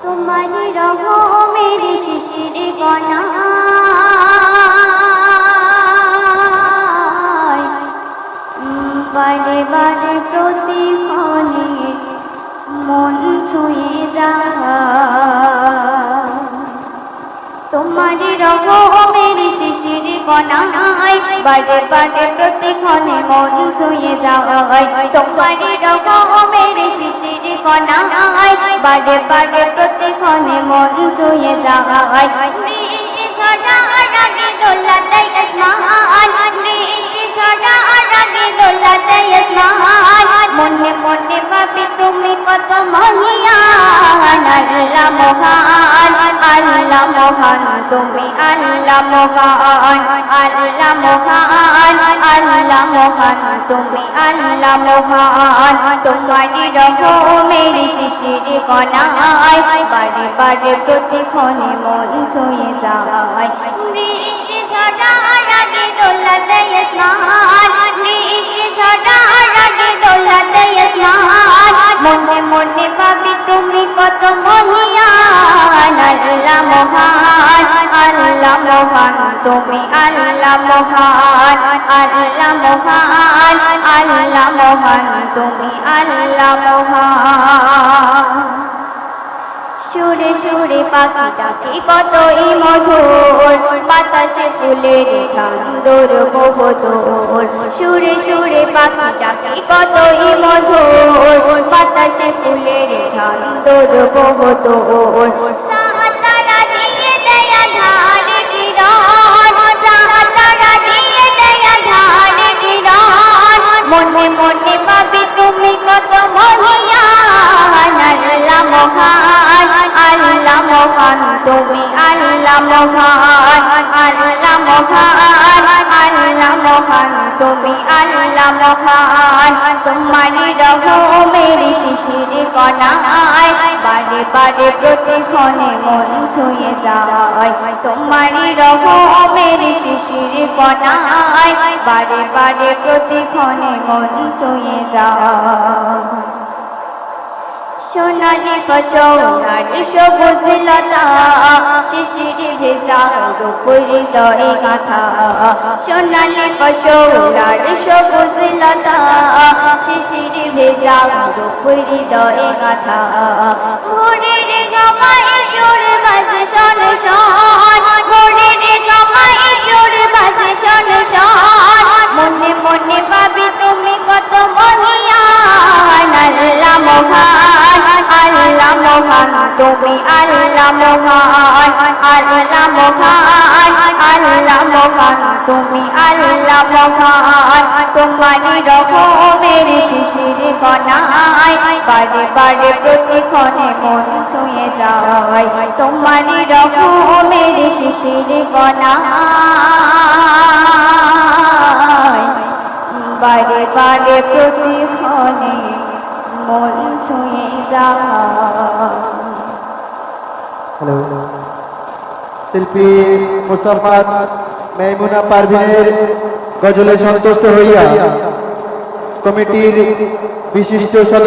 তোমারি রহমের শিশির কণায় বারে বারে প্রতিক্ষণে মন ছুঁয়ে যায়। তোমারি রহমের শিশির কণায় বারে বারে প্রতিক্ষণে মন ছুঁয়ে যায়। তোমারি রহমের শিশির কণায় বারে বারে প্রতিক্ষণে মন ছুঁয়ে যায়। বৃষ্টি ঝড়ার আগে দোলাতে আসমান, বৃষ্টি ঝড়ার আগে দোলাতে আসমান, মনে মনে ভাবি তুমি কত মহিয়ান। আল্লাহ মহান, আল্লাহ মহান, তুমি আল্লাহ মহান, আল্লাহ মহান, আল্লাহ মহান, তুমি আল্লাহ মহান। তোমারি রহমের শিশির কণায় বারে বারে প্রতিক্ষণে মন ছুঁয়ে যায়। বৃষ্টি ঝড়ার আগে দোলাতে আসমান, বৃষ্টি ঝড়ার আগে দোলাতে আসমান, মনে মনে ভাবি তুমি কত মহিয়ান। আল্লাহ মহান, আল্লাহ মহান, তুমি আল্লাহ মহান, আল্লাহ মহান, আল্লাহ মহান, তুমি আল্লাহ মহান। সুরে সুরে পাখি ডাকে কতই মধুর, বাতাসে ফুলের চাঁদর বহুদূর। সুরে সুরে পাখি ডাকে কতই মধুর, বাতাসে ফুলের চাঁদর বহুদূর। তারা দিয়ে দেয় আঁধার কিরণ, তারা দিয়ে দেয় আঁধার কিরণ, মনে মনে ভাবি তুমি কত মহিয়ান। আল্লাহ মহান, আল্লাহ মহান, তুমি আল্লাহ মহান, আল্লাহ মহান, আল্লাহ মহান, তুমি আল্লাহ মহান। তোমারি রহমের শিশির কণায় বারে বারে প্রতিক্ষণে মন ছুঁয়ে যায়। তোমারি রহমের শিশির কণায় বারে বারে প্রতিক্ষণে মন ছুঁয়ে যায়। সোনালি ফসলার সবুজ লতা, শিশির ভেজা রূপের হৃদয়ে গাথা। সোনালি ফসলার সবুজ লতা, শিশির ভেজা রূপের হৃদয়ে গাথা। ভোরের গামায় সুর বাজে শোন শোন, ভোরের গামায় সুর বাজে শোন শোন, মনে মনে ভাবি তুমি কত মহিয়ান। আল্লাহ মহান, আল্লাহ মহান, তুমি আল্লাহ মহান, আল্লাহ মহান, আল্লাহ মহান, তুমি আল্লাহ মহান। তোমারি রহমের শিশির কণায় বারে বারে প্রতিক্ষণে মন ছুঁয়ে যায়। তোমারি রহমের শিশির কণায় বারে বারে প্রতিক্ষণে মন ছুঁয়ে যায়। হ্যালো, শিল্পী মুস্তাফাত মেমুনা পারভিনের গজলে সন্তুষ্ট হইয়া কমিটির বিশিষ্ট সদস্য